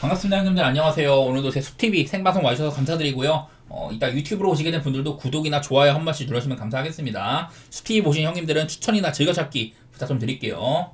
반갑습니다, 형님들. 안녕하세요. 오늘도 제 숲TV 생방송 와주셔서 감사드리고요. 이따 유튜브로 오시게 된 분들도 구독이나 좋아요 한 번씩 눌러주시면 감사하겠습니다. 숲TV 보신 형님들은 추천이나 즐겨찾기 부탁 좀 드릴게요.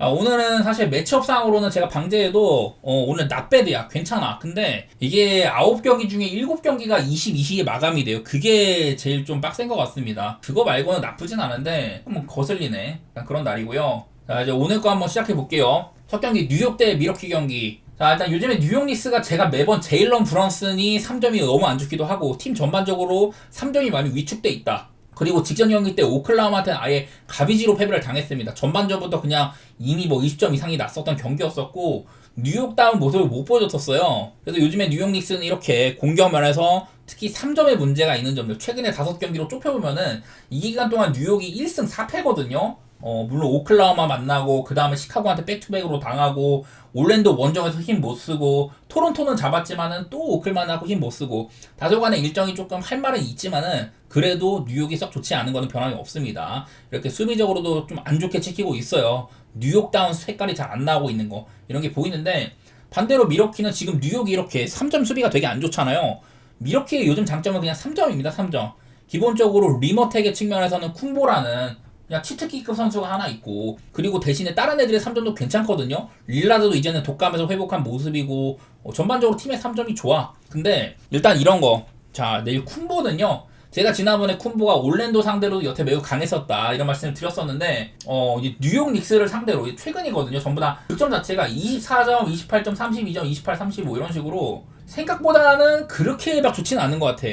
오늘은 사실 매치업상으로는 제가 방제해도 오늘 낫배드야. 괜찮아. 근데 이게 9경기 중에 7경기가 22시에 마감이 돼요. 그게 제일 좀 빡센 것 같습니다. 그거 말고는 나쁘진 않은데 뭐 거슬리네. 그런 날이고요. 자, 이제 오늘 거 한번 시작해 볼게요. 첫 경기 뉴욕 대 미러키 경기. 자, 일단 요즘에 뉴욕 닉스가 제가 매번 제일런 브런슨이 3점이 너무 안 좋기도 하고 팀 전반적으로 3점이 많이 위축돼 있다. 그리고 직전 경기 때 오클라호마한테는 아예 가비지로 패배를 당했습니다. 전반전부터 그냥 이미 뭐 20점 이상이 났었던 경기였었고 뉴욕다운 모습을 못 보여줬었어요. 그래서 요즘에 뉴욕 닉스는 이렇게 공격 면에서 특히 3점의 문제가 있는 점들, 최근에 5경기로 좁혀보면은 이 기간 동안 뉴욕이 1승 4패거든요. 물론 오클라호마 만나고 그 다음에 시카고한테 백투백으로 당하고 올랜도 원정에서 힘 못 쓰고 토론토는 잡았지만은 또 오클만하고 힘 못 쓰고 다소간의 일정이 조금 할 말은 있지만은 그래도 뉴욕이 썩 좋지 않은 거는 변함이 없습니다. 이렇게 수비적으로도 좀 안 좋게 찍히고 있어요. 뉴욕다운 색깔이 잘 안 나오고 있는 거 이런 게 보이는데 반대로 미러키는 지금 뉴욕이 이렇게 3점 수비가 되게 안 좋잖아요. 미러키의 요즘 장점은 그냥 3점입니다. 3점. 기본적으로 리머텍의 측면에서는 쿵보라는 그냥 치트키급 선수가 하나 있고 그리고 대신에 다른 애들의 3점도 괜찮거든요. 릴라드도 이제는 독감에서 회복한 모습이고 전반적으로 팀의 3점이 좋아. 근데 일단 이런 거. 자, 내일 쿤보는요. 제가 지난번에 쿤보가 올랜도 상대로 여태 매우 강했었다 이런 말씀을 드렸었는데 이제 뉴욕 닉스를 상대로 최근이거든요. 전부 다 득점 자체가 24점, 28점, 32점, 28, 35 이런 식으로 생각보다는 그렇게 막 좋지는 않은 것 같아.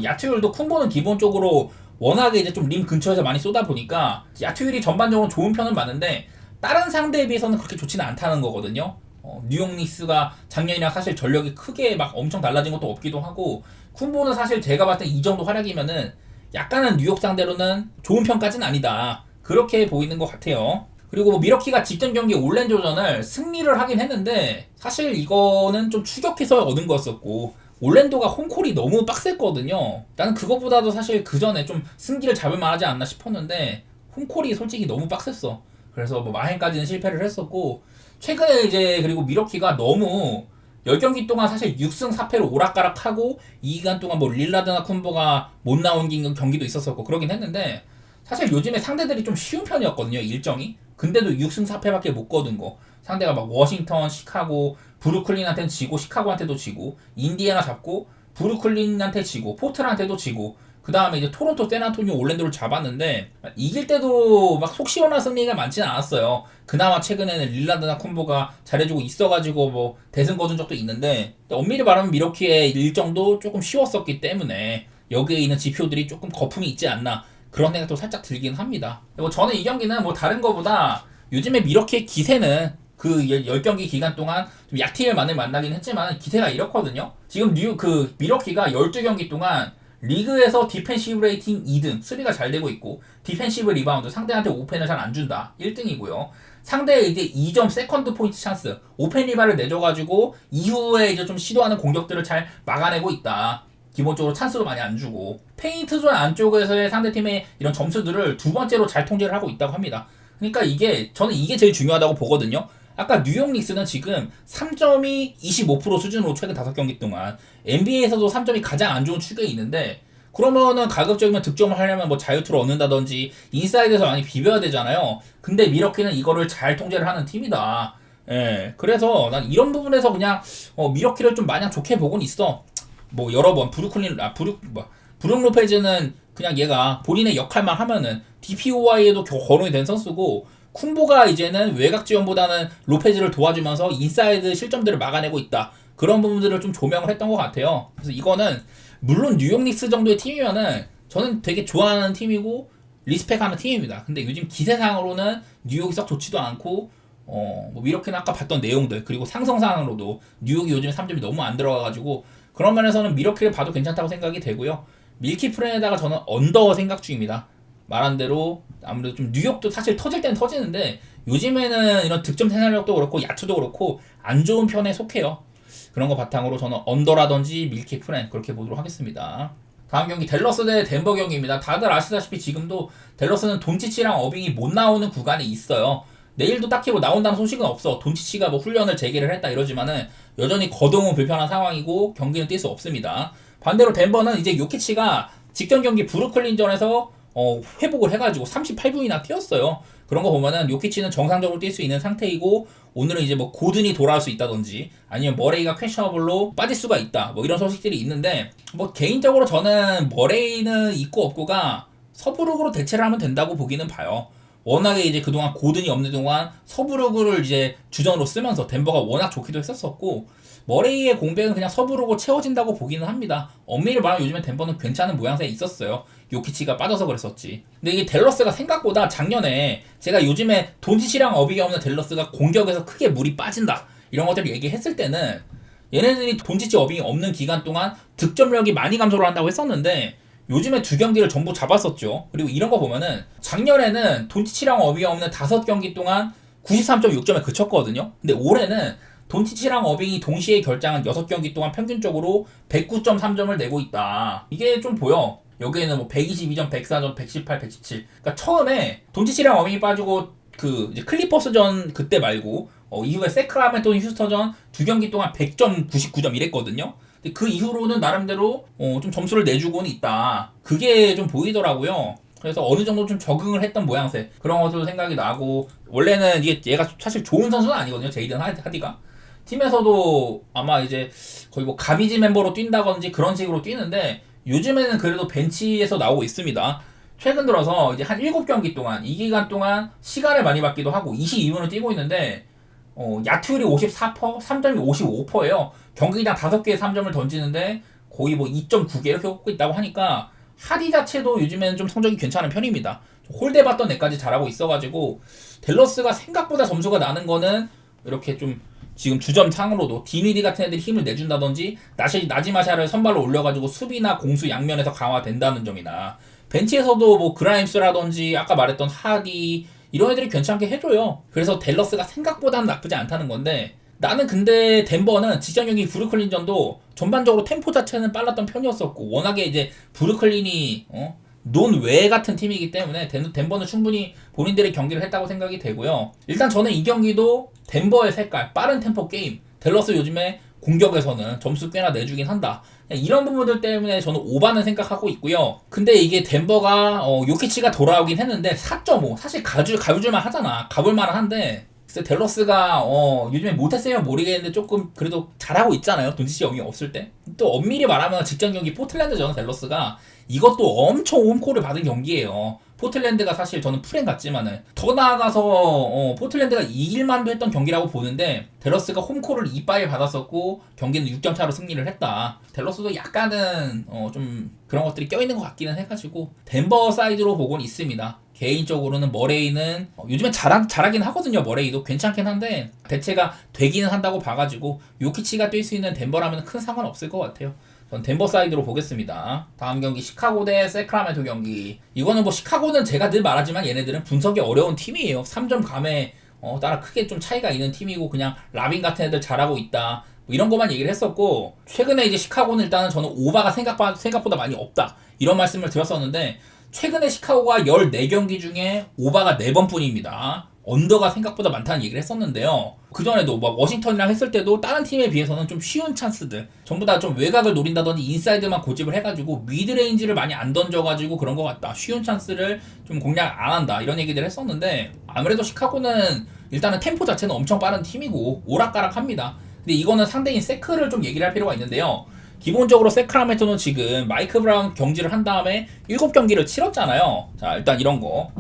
야투율도 쿤보는 기본적으로 워낙에 이제 좀 림 근처에서 많이 쏘다 보니까 야투율이 전반적으로 좋은 편은 맞는데 다른 상대에 비해서는 그렇게 좋지는 않다는 거거든요. 뉴욕 닉스가 작년이랑 사실 전력이 크게 막 엄청 달라진 것도 없기도 하고 쿤보는 사실 제가 봤을 때 이 정도 활약이면은 약간은 뉴욕 상대로는 좋은 편까지는 아니다. 그렇게 보이는 것 같아요. 그리고 뭐 미러키가 직전 경기 올랜도전을 승리를 하긴 했는데 사실 이거는 좀 추격해서 얻은 거였었고 올랜도가 홈콜이 너무 빡셌거든요. 나는 그것보다도 사실 그 전에 좀 승기를 잡을 만하지 않나 싶었는데 홈콜이 솔직히 너무 빡셌어. 그래서 뭐 마행까지는 실패를 했었고 최근에 이제 그리고 미러키가 너무 10경기 동안 사실 6승 4패로 오락가락하고 이 기간 동안 뭐 릴라드나 쿤보가 못 나온 경기도 있었었고 그러긴 했는데 사실 요즘에 상대들이 좀 쉬운 편이었거든요. 일정이. 근데도 6승 4패밖에 못 거둔 거. 상대가 막 워싱턴, 시카고, 브루클린한테는 지고 시카고한테도 지고 인디애나 잡고 브루클린한테 지고 포트란한테도 지고 그 다음에 이제 토론토, 샌안토니오, 올랜도를 잡았는데 이길 때도 막 속 시원한 승리가 많지는 않았어요. 그나마 최근에는 릴라드나 콤보가 잘해주고 있어가지고 뭐 대승 거둔 적도 있는데 엄밀히 말하면 미러키의 일정도 조금 쉬웠었기 때문에 여기에 있는 지표들이 조금 거품이 있지 않나 그런 생각도 살짝 들긴 합니다. 뭐 저는 이 경기는 뭐 다른 거보다 요즘에 미러키의 기세는 그 10경기 기간 동안 좀 약팀을 만나긴 했지만 기세가 이렇거든요. 지금 미러키가 12경기 동안 리그에서 디펜시브 레이팅 2등, 수비가 잘 되고 있고 디펜시브 리바운드 상대한테 오펜을 잘 안 준다. 1등이고요. 상대의 이제 2점 세컨드 포인트 찬스, 오펜 리바를 내줘가지고 이후에 이제 좀 시도하는 공격들을 잘 막아내고 있다. 기본적으로 찬스도 많이 안 주고 페인트존 안쪽에서의 상대팀의 이런 점수들을 두 번째로 잘 통제를 하고 있다고 합니다. 그러니까 저는 이게 제일 중요하다고 보거든요. 아까 뉴욕 닉스는 지금 3점이 25% 수준으로 최근 5경기 동안 NBA에서도 3점이 가장 안 좋은 축에 있는데 그러면은 가급적이면 득점을 하려면 뭐 자유투를 얻는다든지 인사이드에서 많이 비벼야 되잖아요. 근데 미러키는 이거를 잘 통제를 하는 팀이다. 예, 그래서 난 이런 부분에서 그냥 미러키를 좀 마냥 좋게 보곤 있어. 뭐 여러 번 브룩 로페즈는 그냥 얘가 본인의 역할만 하면은 DPOY에도 거론이 된 선수고 쿵보가 이제는 외곽 지원보다는 로페즈를 도와주면서 인사이드 실점들을 막아내고 있다. 그런 부분들을 좀 조명을 했던 것 같아요. 그래서 이거는 물론 뉴욕 닉스 정도의 팀이면은 저는 되게 좋아하는 팀이고 리스펙하는 팀입니다. 근데 요즘 기세상으로는 뉴욕이 썩 좋지도 않고 뭐 미러키는 아까 봤던 내용들 그리고 상성상으로도 뉴욕이 요즘 3점이 너무 안 들어가가지고 그런 면에서는 미러키를 봐도 괜찮다고 생각이 되고요. 밀키 프렌에다가 저는 언더 생각 중입니다. 말한 대로 아무래도 좀 뉴욕도 사실 터질 땐 터지는데 요즘에는 이런 득점 생산력도 그렇고 야투도 그렇고 안 좋은 편에 속해요. 그런 거 바탕으로 저는 언더라든지 밀키 프렌 그렇게 보도록 하겠습니다. 다음 경기 댈러스 대 덴버 경기입니다. 다들 아시다시피 지금도 댈러스는 돈치치랑 어빙이 못 나오는 구간에 있어요. 내일도 딱히 뭐 나온다는 소식은 없어. 돈치치가 뭐 훈련을 재개를 했다 이러지만은 여전히 거동은 불편한 상황이고 경기는 뛸 수 없습니다. 반대로 덴버는 이제 요키치가 직전 경기 브루클린전에서 회복을 해가지고 38분이나 뛰었어요. 그런 거 보면은 요키치는 정상적으로 뛸 수 있는 상태이고 오늘은 이제 뭐 고든이 돌아올 수 있다든지 아니면 머레이가 퀘셔너블로 빠질 수가 있다 뭐 이런 소식들이 있는데 뭐 개인적으로 저는 머레이는 있고 없고가 서브룩으로 대체를 하면 된다고 보기는 봐요. 워낙에 이제 그동안 고든이 없는 동안 서브룩을 이제 주전으로 쓰면서 덴버가 워낙 좋기도 했었었고 머레이의 공백은 그냥 서브룩으로 채워진다고 보기는 합니다. 엄밀히 말하면 요즘에 덴버는 괜찮은 모양새에 있었어요. 요키치가 빠져서 그랬었지. 근데 이게 댈러스가 생각보다 작년에 제가 요즘에 돈치치랑 어비가 없는 댈러스가 공격에서 크게 물이 빠진다 이런 것들을 얘기했을 때는 얘네들이 돈치치 어빙이 없는 기간 동안 득점력이 많이 감소를 한다고 했었는데 요즘에 두 경기를 전부 잡았었죠. 그리고 이런 거 보면은 작년에는 돈치치랑 어빙이 없는 5경기 동안 93.6점에 그쳤거든요. 근데 올해는 돈치치랑 어빙이 동시에 결장한 6경기 동안 평균적으로 109.3점을 내고 있다. 이게 좀 보여. 여기에는 뭐 122점, 104점, 118, 117. 그러니까 처음에 돈치치랑 어빙이 빠지고 그 이제 클리퍼스전 그때 말고 이후에 세크라멘토 휴스턴전 두 경기 동안 100점, 99점 이랬거든요. 근데 그 이후로는 나름대로 좀 점수를 내주고는 있다. 그게 좀 보이더라고요. 그래서 어느 정도 좀 적응을 했던 모양새 그런 것도 생각이 나고 원래는 이게 얘가 사실 좋은 선수는 아니거든요. 제이든 하디가 팀에서도 아마 이제 거의 뭐 가비지 멤버로 뛴다든지 그런 식으로 뛰는데 요즘에는 그래도 벤치에서 나오고 있습니다. 최근 들어서 이제 한 7경기 동안 이 기간 동안 시간을 많이 받기도 하고 22분을 뛰고 있는데 야투율이 54%, 3점이 55%예요. 경기당 5개의 3점을 던지는데 거의 뭐 2.9개 이렇게 뽑고 있다고 하니까 하디 자체도 요즘에는 좀 성적이 괜찮은 편입니다. 홀대 받던 애까지 잘하고 있어가지고 댈러스가 생각보다 점수가 나는 거는 이렇게 좀 지금 주점 상으로도 디니디 같은 애들이 힘을 내준다든지 나지마샤를 선발로 올려가지고 수비나 공수 양면에서 강화된다는 점이나 벤치에서도 뭐 그라임스라든지 아까 말했던 하디 이런 애들이 괜찮게 해줘요. 그래서 댈러스가 생각보다는 나쁘지 않다는 건데 나는 근데 덴버는 직전 경기 브루클린전도 전반적으로 템포 자체는 빨랐던 편이었었고 워낙에 이제 브루클린이 논외 같은 팀이기 때문에 덴버는 충분히 본인들의 경기를 했다고 생각이 되고요. 일단 저는 이 경기도 덴버의 색깔, 빠른 템포 게임, 댈러스 요즘에 공격에서는 점수 꽤나 내주긴 한다. 이런 부분들 때문에 저는 오바는 생각하고 있고요. 근데 이게 덴버가 요키치가 돌아오긴 했는데 4.5 사실 가볼만 하잖아. 가볼만 한데 댈러스가 요즘에 못했으면 모르겠는데 조금 그래도 잘하고 있잖아요. 돈치치 영이 없을 때. 또 엄밀히 말하면 직전 경기 포틀랜드전 댈러스가 이것도 엄청 홈콜을 받은 경기예요. 포틀랜드가 사실 저는 프렌 같지만은 더 나아가서 포틀랜드가 이길만도 했던 경기라고 보는데 댈러스가 홈콜을 이빠이 받았었고 경기는 6점 차로 승리를 했다. 댈러스도 약간은 좀 그런 것들이 껴있는 것 같기는 해가지고 덴버 사이드로 보고는 있습니다. 개인적으로는 머레이는 요즘에 잘하긴 하거든요. 머레이도 괜찮긴 한데 대체가 되기는 한다고 봐가지고 요키치가 뛸 수 있는 덴버라면 큰 상관없을 것 같아요. 전 덴버 사이드로 보겠습니다. 다음 경기 시카고 대 세크라멘토 경기. 이거는 뭐 시카고는 제가 늘 말하지만 얘네들은 분석이 어려운 팀이에요. 3점 감에 따라 크게 좀 차이가 있는 팀이고 그냥 라빈 같은 애들 잘하고 있다. 뭐 이런 것만 얘기를 했었고 최근에 이제 시카고는 일단은 저는 오바가 생각보다 많이 없다. 이런 말씀을 드렸었는데 최근에 시카고가 14경기 중에 오바가 4번 뿐입니다. 언더가 생각보다 많다는 얘기를 했었는데요. 그전에도 막 워싱턴이랑 했을 때도 다른 팀에 비해서는 좀 쉬운 찬스들 전부 다 좀 외곽을 노린다든지 인사이드만 고집을 해가지고 미드레인지를 많이 안 던져가지고 그런 것 같다. 쉬운 찬스를 좀 공략 안 한다. 이런 얘기들을 했었는데 아무래도 시카고는 일단은 템포 자체는 엄청 빠른 팀이고 오락가락합니다. 근데 이거는 상대인 세크를 좀 얘기를 할 필요가 있는데요. 기본적으로 세크라멘토는 지금 마이크 브라운 경질을 한 다음에 7경기를 치렀잖아요. 자 일단 이런 거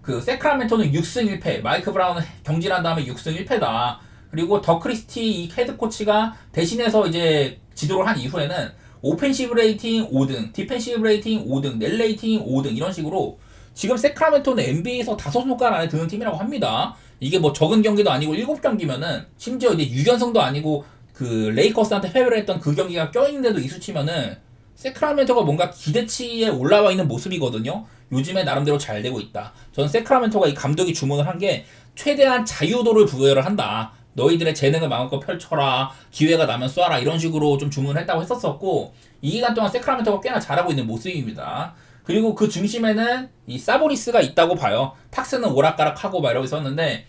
그 세크라멘토는 6승 1패 마이크 브라운 경질한 다음에 6승 1패다. 그리고 더 크리스티 이 헤드코치가 대신해서 이제 지도를 한 이후에는 오펜시브 레이팅 5등 디펜시브 레이팅 5등 넷 레이팅 5등 이런 식으로 지금 세크라멘토는 NBA에서 5손가락 안에 드는 팀이라고 합니다. 이게 뭐 적은 경기도 아니고 7경기면은 심지어 이제 6연승도 아니고 그 레이커스한테 패배를 했던 그 경기가 껴있는데도 이 수치면은 세크라멘토가 뭔가 기대치에 올라와 있는 모습이거든요. 요즘에 나름대로 잘 되고 있다. 저는 세크라멘토가 이 감독이 주문을 한 게 최대한 자유도를 부여를 한다. 너희들의 재능을 마음껏 펼쳐라. 기회가 나면 쏴라. 이런 식으로 좀 주문을 했다고 했었었고 이 기간 동안 세크라멘토가 꽤나 잘하고 있는 모습입니다. 그리고 그 중심에는 이 사보니스가 있다고 봐요. 팍스는 오락가락하고 막 이러고 있었는데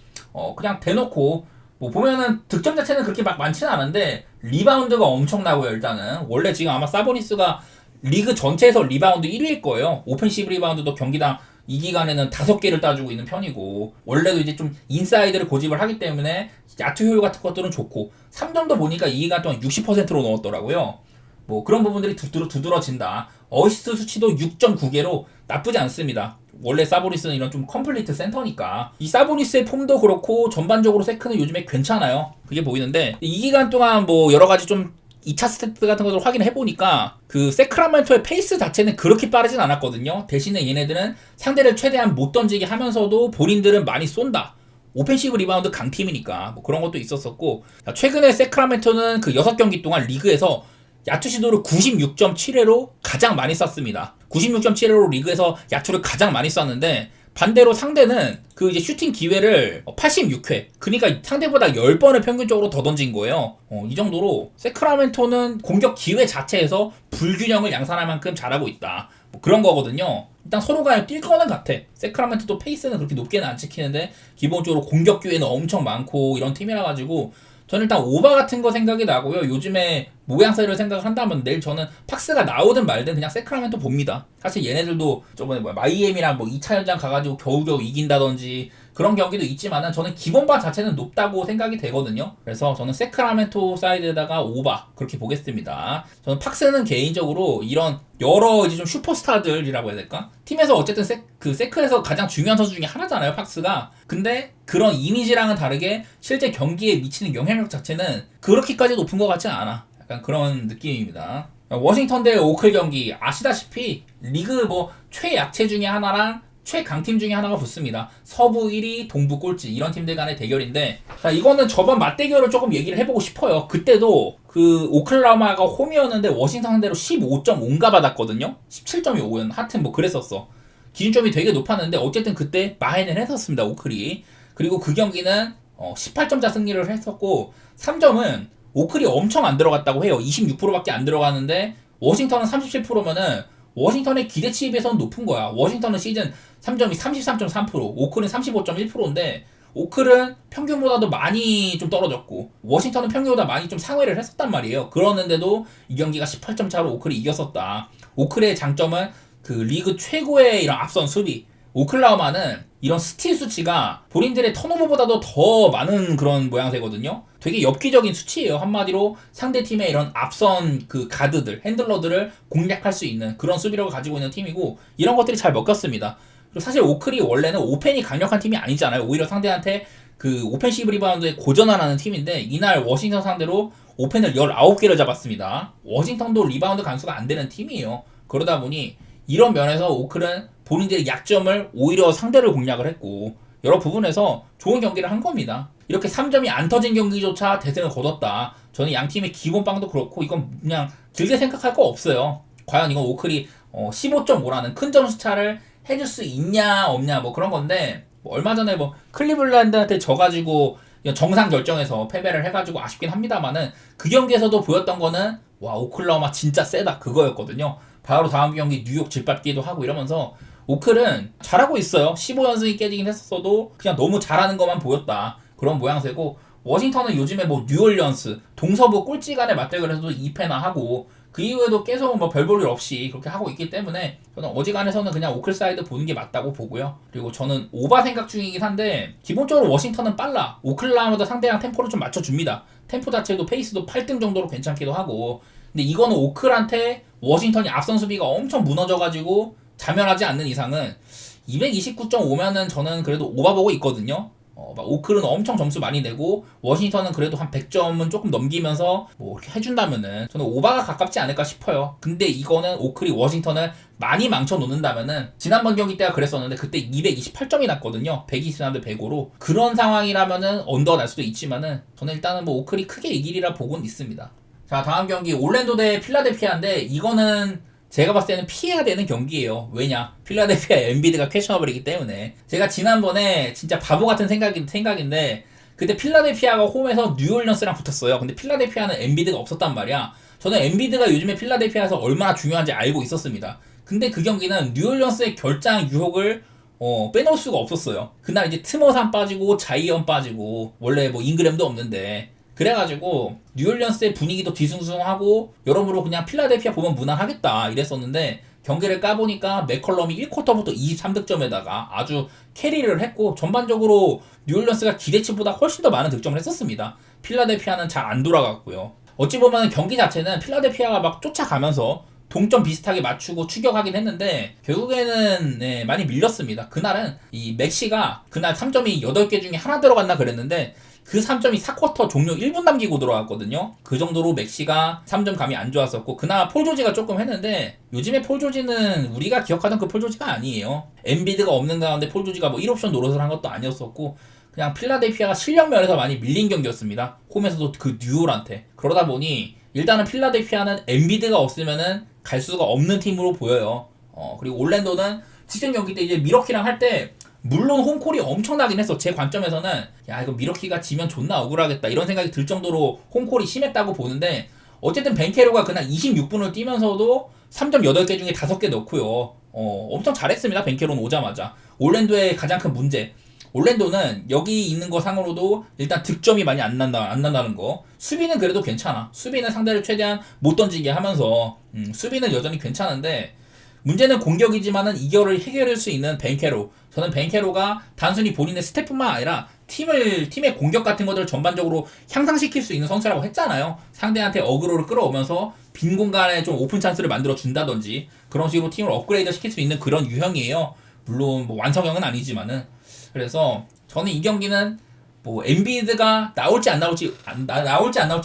그냥 대놓고 뭐 보면은 득점 자체는 그렇게 막 많지는 않은데 리바운드가 엄청나고요. 일단은 원래 지금 아마 사보니스가 리그 전체에서 리바운드 1위일 거예요. 오펜시브 리바운드도 경기당 이 기간에는 5개를 따주고 있는 편이고, 원래도 이제 좀 인사이드를 고집을 하기 때문에 야투 효율 같은 것들은 좋고, 3점도 보니까 이 기간 동안 60%로 넣었더라고요. 뭐 그런 부분들이 두드러진다. 어시스트 수치도 6.9개로 나쁘지 않습니다. 원래 사보니스는 이런 좀 컴플리트 센터니까. 이 사보니스의 폼도 그렇고 전반적으로 세크는 요즘에 괜찮아요. 그게 보이는데, 이 기간 동안 뭐 여러 가지 좀 2차 스탯 같은 것을 확인해보니까 그 세크라멘토의 페이스 자체는 그렇게 빠르진 않았거든요. 대신에 얘네들은 상대를 최대한 못 던지게 하면서도 본인들은 많이 쏜다. 오펜시브 리바운드 강팀이니까 뭐 그런 것도 있었었고, 최근에 세크라멘토는 그 6경기 동안 리그에서 야투 시도를 96.7회로 가장 많이 쐈습니다. 96.7회로 리그에서 야투를 가장 많이 쐈는데, 반대로 상대는 그 이제 슈팅 기회를 86회. 그러니까 상대보다 10번을 평균적으로 더 던진 거예요. 이 정도로 세크라멘토는 공격 기회 자체에서 불균형을 양산할 만큼 잘하고 있다. 뭐 그런 거거든요. 일단 서로가 뛸 거는 같아. 세크라멘토도 페이스는 그렇게 높게는 안 찍히는데 기본적으로 공격 기회는 엄청 많고 이런 팀이라 가지고 저는 일단 오바 같은 거 생각이 나고요. 요즘에 모양새를 생각을 한다면 내일 저는 팍스가 나오든 말든 그냥 세크라멘토 봅니다. 사실 얘네들도 저번에 마이애미랑 뭐 2차 연장 가가지고 겨우겨우 이긴다든지 그런 경기도 있지만은 저는 기본바 자체는 높다고 생각이 되거든요. 그래서 저는 세크라멘토 사이드에다가 오바 그렇게 보겠습니다. 저는 팍스는 개인적으로 이런 여러 이제 좀 슈퍼스타들이라고 해야 될까? 팀에서 어쨌든 세크에서 가장 중요한 선수 중에 하나잖아요, 팍스가. 근데 그런 이미지랑은 다르게 실제 경기에 미치는 영향력 자체는 그렇게까지 높은 것 같지 않아. 약간 그런 느낌입니다. 워싱턴 대 오클 경기 아시다시피 리그 뭐 최약체 중에 하나랑 최강팀 중에 하나가 붙습니다. 서부 1위, 동부 꼴찌 이런 팀들 간의 대결인데, 자 이거는 저번 맞대결을 조금 얘기를 해보고 싶어요. 그때도 그 오클라호마가 홈이었는데 워싱턴 상대로 15.5인가 받았거든요. 17.5였나? 하여튼 뭐 그랬었어. 기준점이 되게 높았는데 어쨌든 그때 마해는 했었습니다. 오클이. 그리고 그 경기는 18점차 승리를 했었고, 3점은 오클이 엄청 안 들어갔다고 해요. 26%밖에 안 들어갔는데 워싱턴은 37%면은 워싱턴의 기대치에 비해서는 높은 거야. 워싱턴은 시즌 3점이 33.3%, 오클은 35.1%인데 오클은 평균보다도 많이 좀 떨어졌고 워싱턴은 평균보다 많이 좀 상회를 했었단 말이에요. 그러는데도 이 경기가 18점 차로 오클이 이겼었다. 오클의 장점은 그 리그 최고의 이런 앞선 수비. 오클라호마는 이런 스틸 수치가 본인들의 턴오버보다도 더 많은 그런 모양새거든요. 되게 엽기적인 수치예요. 한마디로 상대팀의 이런 앞선 그 가드들, 핸들러들을 공략할 수 있는 그런 수비력을 가지고 있는 팀이고, 이런 것들이 잘 먹혔습니다. 그리고 사실 오클이 원래는 오펜이 강력한 팀이 아니잖아요. 오히려 상대한테 그 오펜시브 리바운드에 고전하는 팀인데 이날 워싱턴 상대로 오펜을 19개를 잡았습니다. 워싱턴도 리바운드 간수가 안 되는 팀이에요. 그러다 보니 이런 면에서 오클은 본인들의 약점을 오히려 상대를 공략을 했고 여러 부분에서 좋은 경기를 한 겁니다. 이렇게 3점이 안 터진 경기조차 대승을 거뒀다. 저는 양 팀의 기본빵도 그렇고 이건 그냥 길게 생각할 거 없어요. 과연 이건 오클이 15.5라는 큰 점수 차를 해줄 수 있냐 없냐 뭐 그런 건데, 뭐 얼마 전에 뭐 클리블랜드한테 져가지고 정상 결정에서 패배를 해가지고 아쉽긴 합니다만은 그 경기에서도 보였던 거는 와 오클라호마 진짜 세다 그거였거든요. 바로 다음 경기 뉴욕 질밟기도 하고 이러면서 오클은 잘하고 있어요. 15연승이 깨지긴 했었어도 그냥 너무 잘하는 것만 보였다. 그런 모양새고, 워싱턴은 요즘에 뭐 뉴올리언스, 동서부 꼴찌 간의 맞대결에서도 2패나 하고 그 이후에도 계속 뭐 별 볼 일 없이 그렇게 하고 있기 때문에 저는 어지간해서는 그냥 오클 사이드 보는 게 맞다고 보고요. 그리고 저는 오바 생각 중이긴 한데 기본적으로 워싱턴은 빨라. 오클라호마도 상대랑 템포를 좀 맞춰줍니다. 템포 자체도 페이스도 8등 정도로 괜찮기도 하고, 근데 이거는 오클한테 워싱턴이 앞선 수비가 엄청 무너져가지고 자멸하지 않는 이상은 229.5면은 저는 그래도 오바 보고 있거든요. 오클은 엄청 점수 많이 내고 워싱턴은 그래도 한 100점은 조금 넘기면서 뭐 이렇게 해준다면은 저는 오바가 가깝지 않을까 싶어요. 근데 이거는 오클이 워싱턴을 많이 망쳐놓는다면은 지난번 경기 때가 그랬었는데 그때 228점이 났거든요. 120대 105로. 그런 상황이라면은 언더가 날 수도 있지만은 저는 일단은 뭐 오클이 크게 이기리라 보고는 있습니다. 자, 다음 경기 올랜도 대 필라델피아인데 이거는 제가 봤을 때는 피해야 되는 경기예요. 왜냐? 필라델피아 엔비드가 퀘셔너블이기 때문에. 제가 지난번에 진짜 바보 같은 생각인데 그때 필라델피아가 홈에서 뉴올리언스랑 붙었어요. 근데 필라델피아는 엔비드가 없었단 말이야. 저는 엔비드가 요즘에 필라델피아에서 얼마나 중요한지 알고 있었습니다. 근데 그 경기는 뉴올리언스의 결장 유혹을 빼놓을 수가 없었어요. 그날 이제 트머산 빠지고 자이언 빠지고 원래 뭐 잉그램도 없는데 그래가지고 뉴올리언스의 분위기도 뒤숭숭하고 여러모로 그냥 필라델피아 보면 무난하겠다 이랬었는데 경기를 까보니까 맥컬럼이 1쿼터부터 23득점에다가 아주 캐리를 했고 전반적으로 뉴올리언스가 기대치보다 훨씬 더 많은 득점을 했었습니다. 필라델피아는 잘 안 돌아갔고요. 어찌 보면 경기 자체는 필라델피아가 막 쫓아가면서 동점 비슷하게 맞추고 추격하긴 했는데 결국에는 네, 많이 밀렸습니다. 그날은 이 맥시가 그날 3점이 8개 중에 하나 들어갔나 그랬는데 그 3점이 4쿼터 종료 1분 남기고 들어갔거든요. 그 정도로 맥시가 3점 감이 안 좋았었고 그나마 폴 조지가 조금 했는데 요즘에 폴 조지는 우리가 기억하던 그 폴 조지가 아니에요. 엔비드가 없는 가운데 폴 조지가 뭐 1옵션 노릇을 한 것도 아니었었고 그냥 필라델피아가 실력 면에서 많이 밀린 경기였습니다. 홈에서도 그 뉴올한테. 그러다 보니 일단은 필라델피아는 엔비드가 없으면은 갈 수가 없는 팀으로 보여요. 그리고 올랜도는 직전 경기 때 이제 미러키랑 할 때 물론 홈콜이 엄청나긴 했어. 제 관점에서는 야 이거 미러키가 지면 존나 억울하겠다 이런 생각이 들 정도로 홈콜이 심했다고 보는데 어쨌든 벤케로가 그날 26분을 뛰면서도 3점 8개 중에 5개 넣고요. 엄청 잘했습니다. 벤케로는 오자마자. 올랜도의 가장 큰 문제 올랜도는 여기 있는 거 상으로도 일단 득점이 많이 안 난다는 거. 수비는 그래도 괜찮아. 수비는 상대를 최대한 못 던지게 하면서 수비는 여전히 괜찮은데 문제는 공격이지만은 이거를 해결할 수 있는 벤케로. 저는 벤케로가 단순히 본인의 스텝뿐만 아니라 팀의 공격 같은 것들을 전반적으로 향상시킬 수 있는 선수라고 했잖아요. 상대한테 어그로를 끌어오면서 빈 공간에 좀 오픈 찬스를 만들어 준다든지 그런 식으로 팀을 업그레이드 시킬 수 있는 그런 유형이에요. 물론 뭐 완성형은 아니지만은. 그래서 저는 이 경기는 뭐 엔비드가 나올지 안 나올지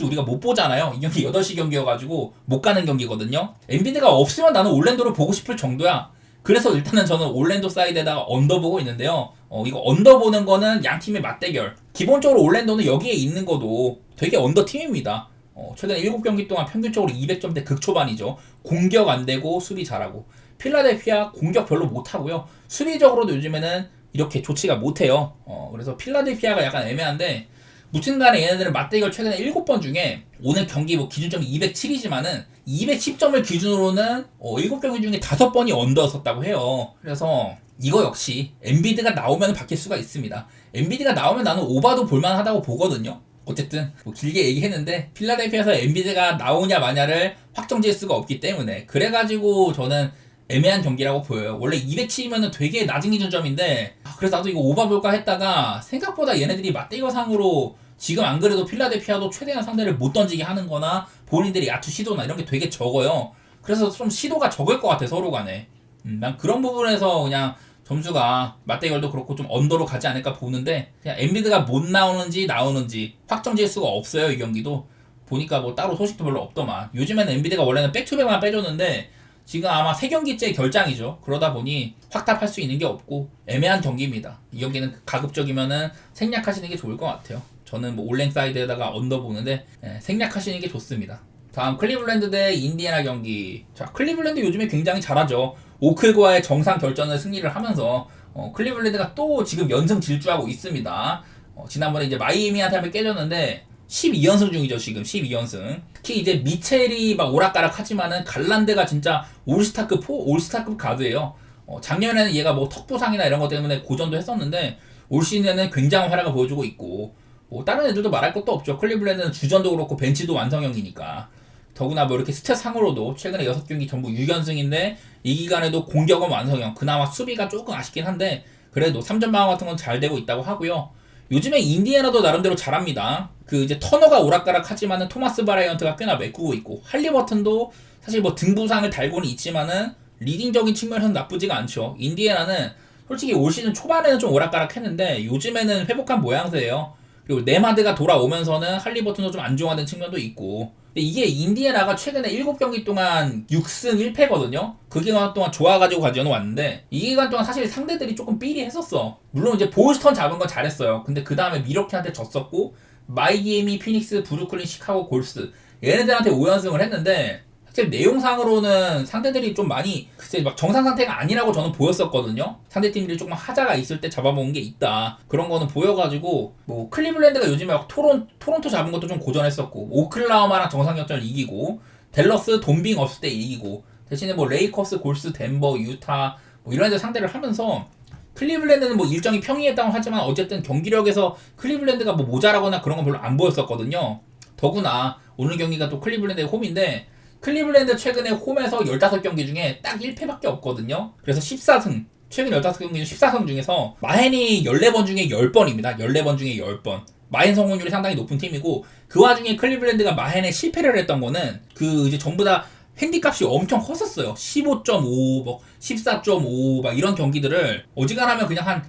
우리가 못 보잖아요. 이 경기 8시 경기여가지고 못 가는 경기거든요. 엔비드가 없으면 나는 올랜도를 보고 싶을 정도야. 그래서 일단은 저는 올랜도 사이드에다가 언더 보고 있는데요. 이거 언더 보는 거는 양 팀의 맞대결. 기본적으로 올랜도는 여기에 있는 것도 되게 언더 팀입니다. 최근 7경기 동안 평균적으로 200점대 극초반이죠. 공격 안 되고 수비 잘하고. 필라델피아 공격 별로 못하고요. 수비적으로도 요즘에는 이렇게 좋지가 못해요. 그래서 필라델피아가 약간 애매한데 무튼간에 얘네들은 맞대결 최근에 7번 중에 오늘 경기 뭐 기준점이 207이지만은 210점을 기준으로는 7경기 중에 5번이 언더였었다고 해요. 그래서 이거 역시 엔비드가 나오면 바뀔 수가 있습니다. 엔비드가 나오면 나는 오바도 볼만하다고 보거든요. 어쨌든 뭐 길게 얘기했는데 필라델피아에서 엔비드가 나오냐 마냐를 확정지을 수가 없기 때문에 그래가지고 저는 애매한 경기라고 보여요. 원래 207이면 되게 낮은 기준점인데 그래서 나도 이거 오바 볼까 했다가 생각보다 얘네들이 맞대결상으로 지금 안 그래도 필라델피아도 최대한 상대를 못 던지게 하는 거나 본인들이 야투 시도나 이런 게 되게 적어요. 그래서 좀 시도가 적을 것 같아 서로 간에. 난 그런 부분에서 그냥 점수가 맞대결도 그렇고 좀 언더로 가지 않을까 보는데 그냥 엔비드가 못 나오는지 나오는지 확정지을 수가 없어요. 이 경기도 보니까 뭐 따로 소식도 별로 없더만. 요즘에는 엔비드가 원래는 백투백만 빼줬는데 지금 아마 3경기째 결장이죠. 그러다 보니 확답할 수 있는 게 없고 애매한 경기입니다. 이 경기는 가급적이면은 생략하시는 게 좋을 것 같아요. 저는 뭐 올랭 사이드에다가 언더 보는데 생략하시는 게 좋습니다. 다음 클리블랜드 대 인디애나 경기. 자, 클리블랜드 요즘에 굉장히 잘하죠. 오클과의 정상 결전을 승리를 하면서 클리블랜드가 또 지금 연승 질주하고 있습니다. 지난번에 이제 마이애미한테 한번 깨졌는데 12연승 중이죠. 지금 12연승. 특히 이제 미첼이 막 오락가락 하지만은 갈란드가 진짜 올스타급 가드예요. 작년에는 얘가 뭐 턱 부상이나 이런 것 때문에 고전도 했었는데 올 시즌에는 굉장한 활약을 보여주고 있고 뭐 다른 애들도 말할 것도 없죠. 클리블랜드는 주전도 그렇고 벤치도 완성형이니까. 더구나 뭐 이렇게 스탯상으로도 최근에 6경기 전부 6연승인데 이 기간에도 공격은 완성형. 그나마 수비가 조금 아쉽긴 한데 그래도 3점 방어 같은 건 잘 되고 있다고 하고요. 요즘에 인디애나도 나름대로 잘합니다. 그 이제 터너가 오락가락 하지만은 토마스 바라이언트가 꽤나 메꾸고 있고 할리버튼도 사실 뭐 등부상을 달고는 있지만은 리딩적인 측면에서는 나쁘지가 않죠. 인디애나는 솔직히 올 시즌 초반에는 좀 오락가락 했는데 요즘에는 회복한 모양새예요. 그리고 네마드가 돌아오면서는 할리버튼도 좀 안정화된 측면도 있고. 근데 이게 인디애나가 최근에 7경기 동안 6승 1패거든요. 그 기간 동안 좋아가지고 가져는 왔는데 이 기간 동안 사실 상대들이 조금 삐리했었어. 물론 이제 볼스턴 잡은 건 잘했어요. 근데 그 다음에 미러키한테 졌었고 마이애미, 피닉스, 브루클린, 시카고, 골스 얘네들한테 5연승을 했는데 사실 내용상으로는 상대들이 좀 많이 글쎄 막 정상 상태가 아니라고 저는 보였었거든요. 상대팀들이 조금 하자가 있을 때 잡아먹은 게 있다. 그런 거는 보여가지고 뭐 클리블랜드가 요즘에 막 토론토 잡은 것도 좀 고전했었고 오클라호마랑 정상 격전을 이기고 댈러스 돈빙 없을 때 이기고 대신에 뭐 레이커스, 골스, 덴버, 유타 뭐 이런 애들 상대를 하면서 클리블랜드는 뭐 일정이 평이했다고 하지만 어쨌든 경기력에서 클리블랜드가 뭐 모자라거나 그런 건 별로 안 보였었거든요. 더구나 오늘 경기가 또 클리블랜드의 홈인데 클리블랜드 최근에 홈에서 15경기 중에 딱 1패밖에 없거든요. 그래서 14승, 최근 15경기 중 14승 중에서 마헨이 14번 중에 10번입니다. 14번 중에 10번. 마헨 성공률이 상당히 높은 팀이고 그 와중에 클리블랜드가 마헨에 실패를 했던 거는 그 이제 전부 다 핸디값이 엄청 컸었어요. 15.5, 뭐 14.5, 막 이런 경기들을 어지간하면 그냥 한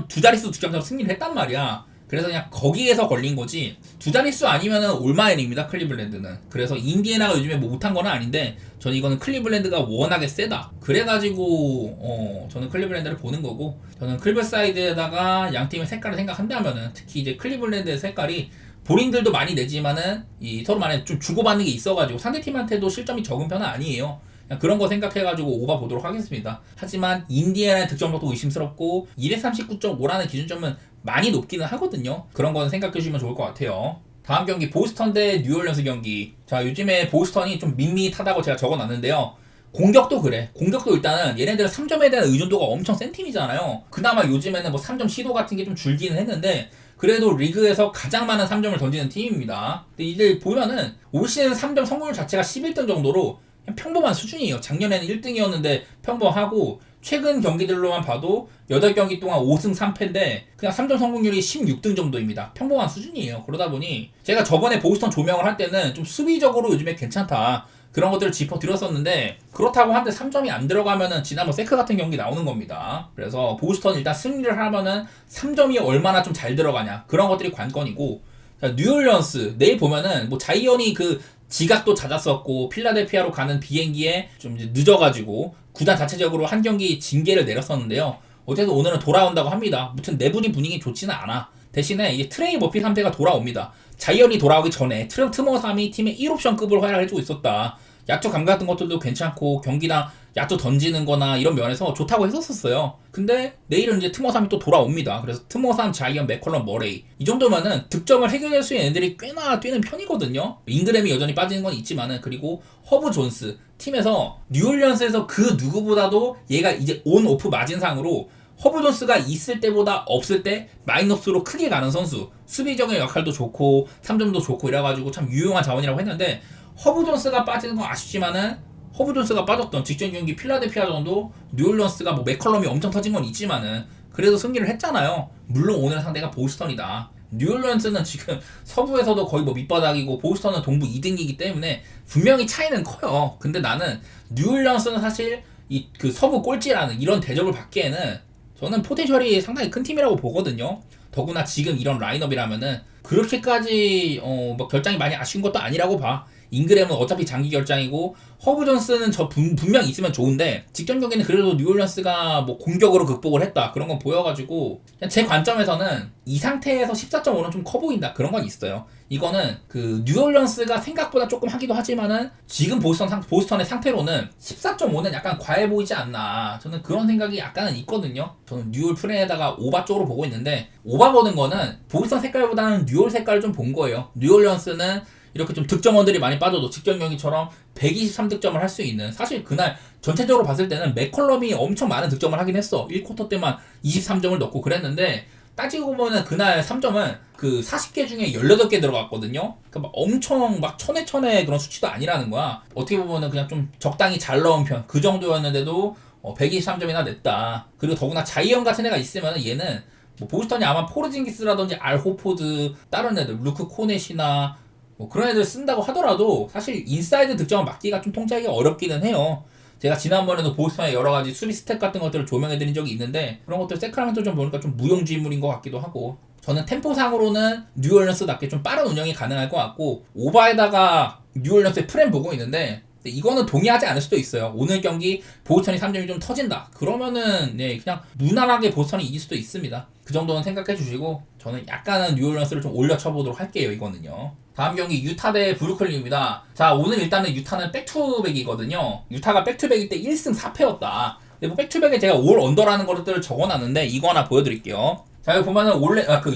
두 자릿수 득점으로 승리를 했단 말이야. 그래서 그냥 거기에서 걸린 거지. 두 자릿수 아니면은 올마인입니다. 클리블랜드는. 그래서 인디애나가 요즘에 뭐 못한 건 아닌데 저는 이거는 클리블랜드가 워낙에 세다. 그래가지고 저는 클리블랜드를 보는 거고, 저는 클리블사이드에다가 양 팀의 색깔을 생각한다면은 특히 이제 클리블랜드의 색깔이 본인들도 많이 내지만은 이 서로 만에 좀 주고받는 게 있어가지고 상대팀한테도 실점이 적은 편은 아니에요. 그냥 그런 거 생각해가지고 오바 보도록 하겠습니다. 하지만 인디애나의 득점력도 의심스럽고 239.5라는 기준점은 많이 높기는 하거든요. 그런 거는 생각해 주시면 좋을 것 같아요. 다음 경기 보스턴 대 뉴올리언스 경기. 자, 요즘에 보스턴이 좀 밋밋하다고 제가 적어놨는데요. 공격도 그래. 공격도 일단은 얘네들은 3점에 대한 의존도가 엄청 센 팀이잖아요. 그나마 요즘에는 뭐 3점 시도 같은 게 좀 줄기는 했는데 그래도 리그에서 가장 많은 3점을 던지는 팀입니다. 근데 이들 보면은 올 시즌 3점 성공률 자체가 11등 정도로 그냥 평범한 수준이에요. 작년에는 1등이었는데 평범하고 최근 경기들로만 봐도 8경기 동안 5승 3패인데 그냥 3점 성공률이 16등 정도입니다. 평범한 수준이에요. 그러다 보니 제가 저번에 보스턴 조명을 할 때는 좀 수비적으로 요즘에 괜찮다, 그런 것들을 짚어드렸었는데 그렇다고 한데 3점이 안 들어가면은 지난번 세크 같은 경기 나오는 겁니다. 그래서 보스턴 일단 승리를 하면은 3점이 얼마나 좀 잘 들어가냐, 그런 것들이 관건이고, 자, 뉴올리언스 내일 보면은 뭐 자이언이 그 지각도 잦았었고 필라델피아로 가는 비행기에 좀 이제 늦어가지고 구단 자체적으로 한 경기 징계를 내렸었는데요. 어쨌든 오늘은 돌아온다고 합니다. 무튼 내부리 분위기 좋지는 않아. 대신에 이제 트레이 머피 상태가 돌아옵니다. 자이언이 돌아오기 전에 트머삼이 팀의 1옵션급을 활약해주고 있었다. 야투 감 같은 것들도 괜찮고 경기당 야투 던지는 거나 이런 면에서 좋다고 했었어요. 근데 내일은 이제 트머삼이 또 돌아옵니다. 그래서 트머삼, 자이언, 맥컬럼, 머레이 이 정도면은 득점을 해결할 수 있는 애들이 꽤나 뛰는 편이거든요. 잉그램이 여전히 빠지는 건 있지만은, 그리고 허브 존스 팀에서 뉴올리언스에서 그 누구보다도 얘가 이제 온 오프 마진상으로 허브 존스가 있을 때보다 없을 때 마이너스로 크게 가는 선수, 수비적인 역할도 좋고 3점도 좋고 이래가지고 참 유용한 자원이라고 했는데, 허브 존스가 빠지는 건 아쉽지만은 허브 존스가 빠졌던 직전 경기 필라델피아 정도 뉴올리언스가 뭐 맥컬럼이 엄청 터진 건 있지만은 그래도 승리를 했잖아요. 물론 오늘 상대가 보스턴이다. 뉴올리언스는 지금 서부에서도 거의 뭐 밑바닥이고 보스턴은 동부 2등이기 때문에 분명히 차이는 커요. 근데 나는 뉴올리언스는 사실 이 그 서부 꼴찌라는 이런 대접을 받기에는 저는 포텐셜이 상당히 큰 팀이라고 보거든요. 더구나 지금 이런 라인업이라면은 그렇게까지 뭐 결장이 많이 아쉬운 것도 아니라고 봐. 잉그램은 어차피 장기 결장이고 허브 존스는 분명 있으면 좋은데 직전 경기는 그래도 뉴올리언스가 뭐 공격으로 극복을 했다, 그런 건 보여가지고 그냥 제 관점에서는 이 상태에서 14.5는 좀 커 보인다, 그런 건 있어요. 이거는 그 뉴올리언스가 생각보다 조금 하기도 하지만은 지금 보스턴의 상태로는 14.5는 약간 과해 보이지 않나, 저는 그런 생각이 약간은 있거든요. 저는 뉴올 프레에다가 오바 쪽으로 보고 있는데, 오바 보는 거는 보스턴 색깔보다는 뉴올 색깔을 좀 본 거예요. 뉴올리언스는 이렇게 좀 득점원들이 많이 빠져도 직전 경기처럼 123득점을 할 수 있는, 사실 그날 전체적으로 봤을 때는 맥컬럼이 엄청 많은 득점을 하긴 했어. 1쿼터 때만 23점을 넣고 그랬는데 따지고 보면 그날 3점은 그 40개 중에 18개 들어갔거든요. 그러니까 막 엄청 막 천에 그런 수치도 아니라는 거야. 어떻게 보면은 그냥 좀 적당히 잘 넣은 편, 그 정도였는데도 123점이나 냈다. 그리고 더구나 자이언 같은 애가 있으면은 얘는 뭐 보스턴이 아마 포르징기스라든지 알 호포드, 다른 애들 루크 코넷이나 뭐 그런 애들 쓴다고 하더라도 사실 인사이드 득점을 막기가 좀 통제하기가 어렵기는 해요. 제가 지난번에도 보스턴의 여러가지 수비 스탯 같은 것들을 조명해드린 적이 있는데 그런 것들 세크라멘토 좀 보니까 좀 무용지물인 것 같기도 하고, 저는 템포상으로는 뉴올리언스답게 좀 빠른 운영이 가능할 것 같고, 오바에다가 뉴올리언스의 프렘 보고 있는데 이거는 동의하지 않을 수도 있어요. 오늘 경기 보스턴이 3점이 좀 터진다 그러면은 네, 그냥 무난하게 보스턴이 이길 수도 있습니다. 그 정도는 생각해 주시고 저는 약간은 뉴올리언스를 좀 올려 쳐보도록 할게요. 이거는요. 다음 경기 유타 대 브루클린입니다. 자, 오늘 일단은 유타는 백투백이거든요. 유타가 백투백일 때 1승 4패였다. 근데 뭐 백투백에 제가 올 언더라는 것들을 적어놨는데 이거 하나 보여드릴게요. 자, 여기 보면은 원래 그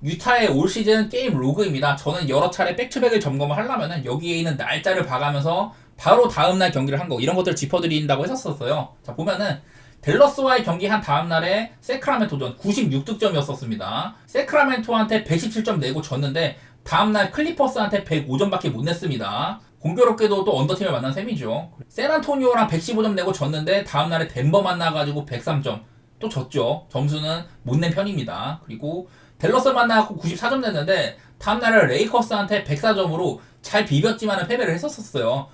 유타의 올 시즌 게임 로그입니다. 저는 여러 차례 백투백을 점검을 하려면은 여기에 있는 날짜를 봐가면서 바로 다음날 경기를 한 거, 이런 것들을 짚어드린다고 했었어요. 자, 보면은 댈러스와의 경기 한 다음날에 세크라멘토전 96득점이었었습니다. 세크라멘토한테 117점 내고 졌는데 다음날 클리퍼스한테 105점밖에 못 냈습니다. 공교롭게도 또 언더팀을 만난 셈이죠. 샌안토니오랑 115점 내고 졌는데 다음날에 덴버 만나가지고 103점 또 졌죠. 점수는 못 낸 편입니다. 그리고 댈러스 만나고 94점 냈는데 다음날에 레이커스한테 104점으로 잘 비볐지만 패배를 했었어요.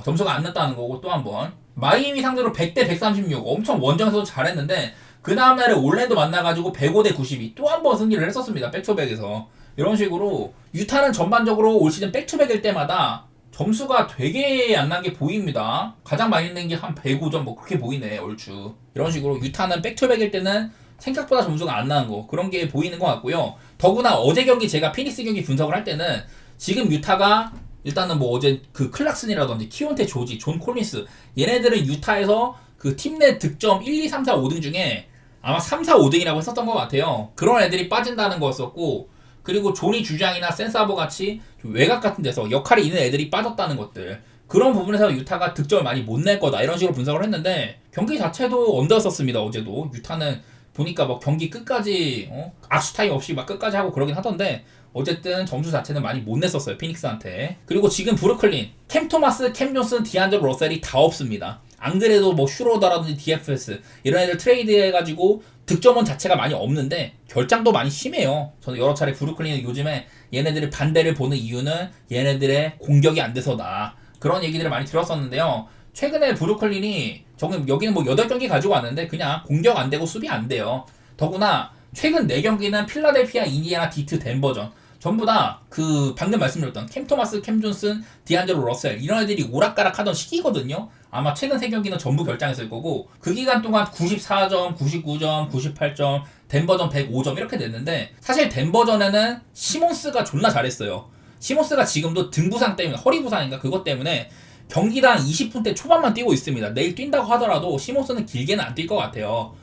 점수가 안 났다는 거고 또 한번 마이애미 상대로 100대 136 엄청 원정에서도 잘했는데 그 다음날에 올랜도 만나가지고 105대 92 또 한 번 승리를 했었습니다. 백투백에서. 이런 식으로 유타는 전반적으로 올 시즌 백투백일 때마다 점수가 되게 안 난 게 보입니다. 가장 많이 낸 게 한 105점 뭐 그렇게 보이네 얼추. 이런 식으로 유타는 백투백일 때는 생각보다 점수가 안 나는 거 그런 게 보이는 것 같고요. 더구나 어제 경기 제가 피닉스 경기 분석을 할 때는 지금 유타가 일단은 뭐 어제 그 클락슨이라든지 키온테 조지, 존 콜린스 얘네들은 유타에서 그 팀 내 득점 1, 2, 3, 4, 5등 중에 아마 3, 4, 5등이라고 했었던 것 같아요. 그런 애들이 빠진다는 거였었고 그리고 조니 주장이나 센사보 같이 외곽 같은 데서 역할이 있는 애들이 빠졌다는 것들 그런 부분에서 유타가 득점을 많이 못 낼 거다 이런 식으로 분석을 했는데 경기 자체도 언더였었습니다. 어제도 유타는 보니까 뭐 경기 끝까지 악수 타임 없이 막 끝까지 하고 그러긴 하던데 어쨌든 점수 자체는 많이 못 냈었어요. 피닉스한테. 그리고 지금 브루클린 캠 토마스, 캠 존슨, 디안드로 러셀이 다 없습니다. 안 그래도 뭐 슈로더라든지 DFS 이런 애들 트레이드 해가지고 득점원 자체가 많이 없는데 결장도 많이 심해요. 저는 여러 차례 브루클린은 요즘에 얘네들이 반대를 보는 이유는 얘네들의 공격이 안 돼서다. 그런 얘기들을 많이 들었었는데요. 최근에 브루클린이 여기는 뭐 8경기 가지고 왔는데 그냥 공격 안 되고 수비 안 돼요. 더구나 최근 4경기는 필라델피아, 인디애나, 디트, 덴버전 전부 다 그 방금 말씀드렸던 캠 토마스, 캠 존슨, 디안드로 러셀 이런 애들이 오락가락 하던 시기거든요. 아마 최근 3경기는 전부 결장했을 거고 그 기간 동안 94점, 99점, 98점, 덴버전 105점 이렇게 됐는데 사실 덴버전에는 시몬스가 존나 잘했어요. 시몬스가 지금도 등 부상 때문에 허리 부상인가 그것 때문에 경기당 20분대 초반만 뛰고 있습니다. 내일 뛴다고 하더라도 시몬스는 길게는 안 뛸 것 같아요.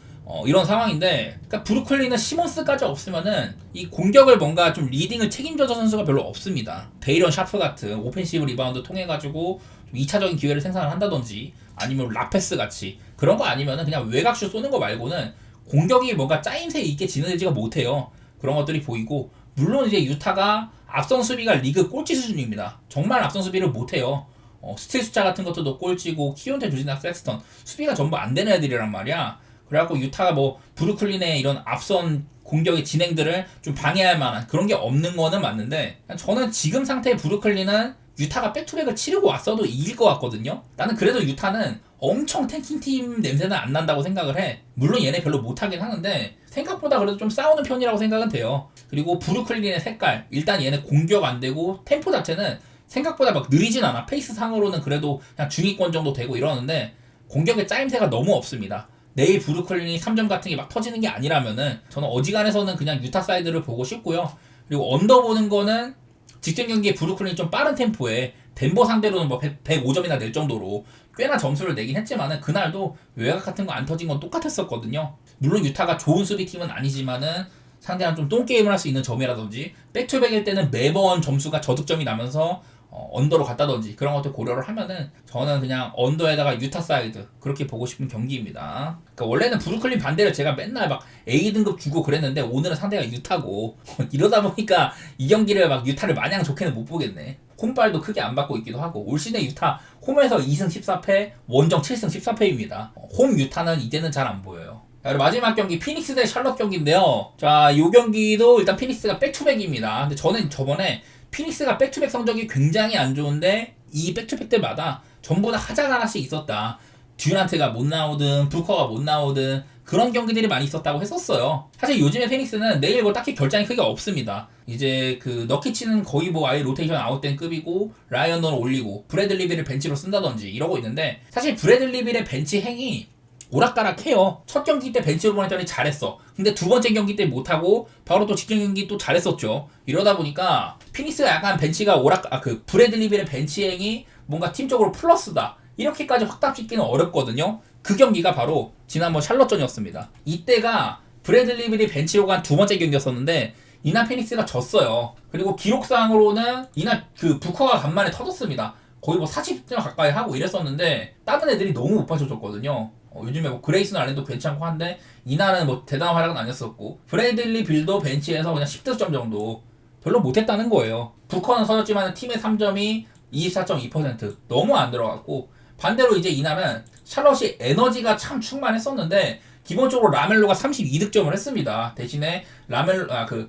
이런 상황인데 그러니까 브루클린은 시몬스까지 없으면은 이 공격을 뭔가 좀 리딩을 책임져줄 선수가 별로 없습니다. 데이런 샤프 같은 오펜시브 리바운드 통해가지고 좀 2차적인 기회를 생산을 한다든지 아니면 라페스 같이 그런 거 아니면은 그냥 외곽슛 쏘는 거 말고는 공격이 뭔가 짜임새 있게 진행되지가 못해요. 그런 것들이 보이고 물론 이제 유타가 앞선 수비가 리그 꼴찌 수준입니다. 정말 앞선 수비를 못해요. 스틸 숫자 같은 것도 꼴찌고 키온테 조지나 섹스턴 수비가 전부 안 되는 애들이란 말이야. 그래갖고 유타가 뭐 브루클린의 이런 앞선 공격의 진행들을 좀 방해할 만한 그런 게 없는 거는 맞는데 저는 지금 상태의 브루클린은 유타가 백투백을 치르고 왔어도 이길 것 같거든요. 나는 그래도 유타는 엄청 탱킹팀 냄새는 안 난다고 생각을 해. 물론 얘네 별로 못하긴 하는데 생각보다 그래도 좀 싸우는 편이라고 생각은 돼요. 그리고 브루클린의 색깔 일단 얘네 공격 안 되고 템포 자체는 생각보다 막 느리진 않아. 페이스 상으로는 그래도 그냥 중위권 정도 되고 이러는데 공격의 짜임새가 너무 없습니다. 내일 브루클린이 3점 같은 게 막 터지는 게 아니라면은 저는 어지간해서는 그냥 유타 사이드를 보고 싶고요. 그리고 언더 보는 거는 직전 경기에 브루클린이 좀 빠른 템포에 덴버 상대로는 뭐 105점이나 낼 정도로 꽤나 점수를 내긴 했지만은 그날도 외곽 같은 거 안 터진 건 똑같았었거든요. 물론 유타가 좋은 수비팀은 아니지만은 상대랑 좀 똥게임을 할 수 있는 점이라든지 백투백일 때는 매번 점수가 저득점이 나면서 언더로 갔다든지 그런 것들 고려를 하면은 저는 그냥 언더에다가 유타 사이드 그렇게 보고 싶은 경기입니다. 그러니까 원래는 브루클린 반대를 제가 맨날 막 A등급 주고 그랬는데 오늘은 상대가 유타고 이러다 보니까 이 경기를 막 유타를 마냥 좋게는 못 보겠네. 홈발도 크게 안 받고 있기도 하고 올 시즌 유타 홈에서 2승 14패 원정 7승 14패입니다. 홈 유타는 이제는 잘 안 보여요. 자, 그리고 마지막 경기 피닉스 대 샬럿 경기인데요. 자, 이 경기도 일단 피닉스가 백투백입니다. 근데 저는 저번에 피닉스가 백투백 성적이 굉장히 안 좋은데 이 백투백 때마다 전부 다 하자가 하나씩 있었다. 듀란트가 못 나오든 부커가 못 나오든 그런 경기들이 많이 있었다고 했었어요. 사실 요즘에 피닉스는 내일 뭐 딱히 결장이 크게 없습니다. 이제 그 너키치는 거의 뭐 아예 로테이션 아웃된 급이고 라이언넌을 올리고 브래들리 빌을 벤치로 쓴다든지 이러고 있는데 사실 브래들리 빌의 벤치 행이 오락가락해요. 첫 경기 때 벤치로 보냈더니 잘했어. 근데 두 번째 경기 때 못하고 바로 또 직전 경기 또 잘했었죠. 이러다 보니까 피닉스가 약간 벤치가 그 브래들리 빌의 벤치행이 뭔가 팀적으로 플러스다. 이렇게까지 확답짓기는 어렵거든요. 그 경기가 바로 지난번 샬럿전이었습니다. 이때가 브래들리 빌이 벤치로 간 두 번째 경기였었는데 이날 피닉스가 졌어요. 그리고 기록상으로는 이날 그 부커가 간만에 터졌습니다. 거의 뭐 40점 가까이 하고 이랬었는데 다른 애들이 너무 못 받쳐줬거든요. 요즘에 뭐 그레이슨 알렌도 괜찮고 한데 이날은 뭐 대단한 활약은 아니었었고 브래들리 빌도 벤치에서 그냥 10득점 정도 별로 못했다는 거예요. 부커는 서졌지만 팀의 3점이 24.2% 너무 안 들어갔고 반대로 이제 이날은 샬럿이 에너지가 참 충만했었는데 기본적으로 라멜로가 32득점을 했습니다. 대신에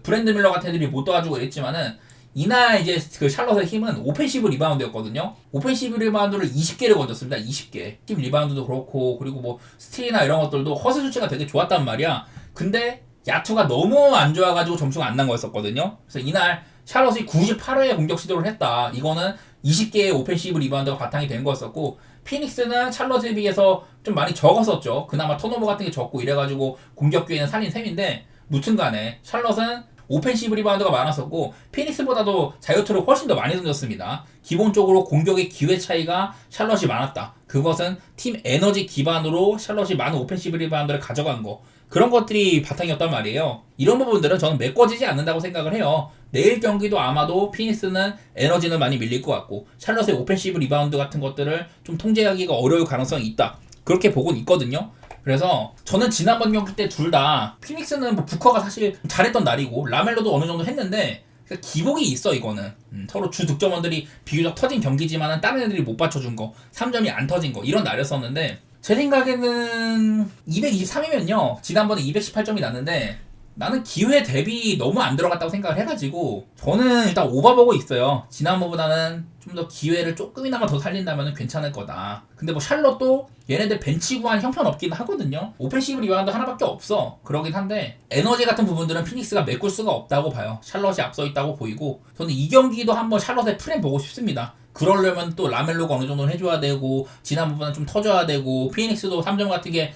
브랜드 밀러 같은 애들이 못 도와주고 이랬지만은 이날 이제 그 샬럿의 힘은 오펜시브 리바운드였거든요. 오펜시브 리바운드를 20개를 건졌습니다. 20개. 팀 리바운드도 그렇고 그리고 뭐 스틸이나 이런 것들도 허세 수치가 되게 좋았단 말이야. 근데 야투가 너무 안 좋아가지고 점수가 안 난 거였었거든요. 그래서 이날 샬럿이 98회에 공격 시도를 했다. 이거는 20개의 오펜시브 리바운드가 바탕이 된 거였었고 피닉스는 샬럿에 비해서 좀 많이 적었었죠. 그나마 턴오버 같은 게 적고 이래가지고 공격 기회는 살린 셈인데 무튼간에 샬럿은 오펜시브 리바운드가 많았었고 피닉스보다도 자유투를 훨씬 더 많이 던졌습니다. 기본적으로 공격의 기회 차이가 샬럿이 많았다. 그것은 팀 에너지 기반으로 샬럿이 많은 오펜시브 리바운드를 가져간 거. 그런 것들이 바탕이었단 말이에요. 이런 부분들은 저는 메꿔지지 않는다고 생각을 해요. 내일 경기도 아마도 피닉스는 에너지는 많이 밀릴 것 같고 샬럿의 오펜시브 리바운드 같은 것들을 좀 통제하기가 어려울 가능성이 있다. 그렇게 보고는 있거든요. 그래서 저는 지난번 경기 때 둘 다 피닉스는 뭐 부커가 사실 잘했던 날이고 라멜로도 어느 정도 했는데 기복이 있어 이거는. 서로 주 득점원들이 비교적 터진 경기지만은 다른 애들이 못 받쳐준 거 3점이 안 터진 거 이런 날이었었는데 제 생각에는 223이면요 지난번에 218점이 났는데 나는 기회 대비 너무 안 들어갔다고 생각을 해가지고 저는 일단 오바 보고 있어요. 지난번보다는 좀 더 기회를 조금이나마 더 살린다면 괜찮을 거다. 근데 뭐 샬럿도 얘네들 벤치 구한 형편없긴 하거든요. 오펜시브 리바운드 하나밖에 없어. 그러긴 한데 에너지 같은 부분들은 피닉스가 메꿀 수가 없다고 봐요. 샬럿이 앞서 있다고 보이고 저는 이 경기도 한번 샬럿의 프렘 보고 싶습니다. 그러려면 또 라멜로가 어느 정도는 해줘야 되고 지난번보다는 좀 터줘야 되고 피닉스도 3점 같은 게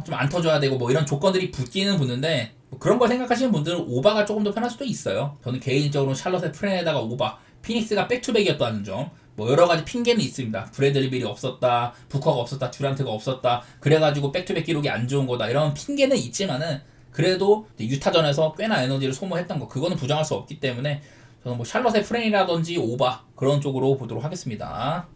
좀 안 터줘야 되고 뭐 이런 조건들이 붙기는 붙는데 뭐 그런 걸 생각하시는 분들은 오바가 조금 더 편할 수도 있어요. 저는 개인적으로 샬럿의 프렌에다가 오바 피닉스가 백투백이었다는 점 뭐 여러가지 핑계는 있습니다. 브래들리 빌이 없었다 부커가 없었다 듀란트가 없었다 그래가지고 백투백 기록이 안 좋은 거다 이런 핑계는 있지만은 그래도 유타전에서 꽤나 에너지를 소모했던 거 그거는 부정할 수 없기 때문에 저는 뭐 샬럿의 프렌이라든지 오바 그런 쪽으로 보도록 하겠습니다.